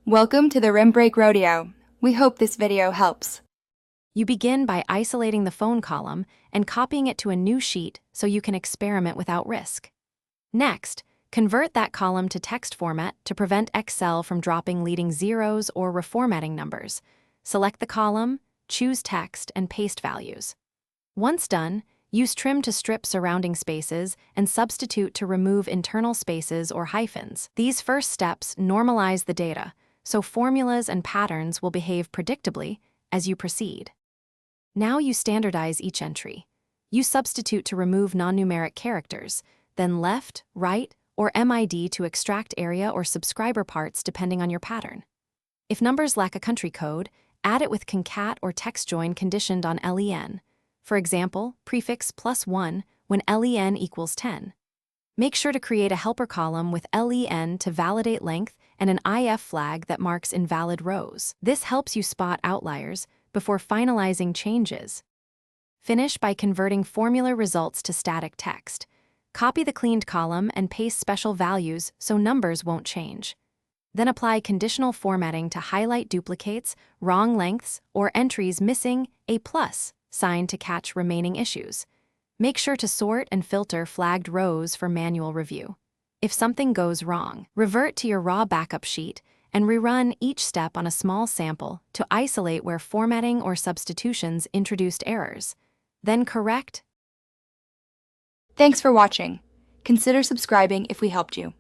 Welcome to the Rim Break Rodeo. We hope this video helps. You begin by isolating the phone column and copying it to a new sheet so you can experiment without risk. Next, convert that column to text format to prevent Excel from dropping leading zeros or reformatting numbers. Select the column, choose text, and paste values. Once done, use trim to strip surrounding spaces and substitute to remove internal spaces or hyphens. These first steps normalize the data, so formulas and patterns will behave predictably as you proceed. Now you standardize each entry. You substitute to remove non-numeric characters, then left, right, or MID to extract area or subscriber parts depending on your pattern. If numbers lack a country code, add it with concat or text join conditioned on len. For example, prefix +1 when len equals 10. Make sure to create a helper column with len to validate length and an if flag that marks invalid rows. This helps you spot outliers before finalizing changes. Finish by converting formula results to static text. Copy the cleaned column and paste special values so numbers won't change. Then apply conditional formatting to highlight duplicates, wrong lengths, or entries missing a plus sign to catch remaining issues. Make sure to sort and filter flagged rows for manual review. If something goes wrong, revert to your raw backup sheet and rerun each step on a small sample to isolate where formatting or substitutions introduced errors. Then correct. Thanks for watching. Consider subscribing if we helped you.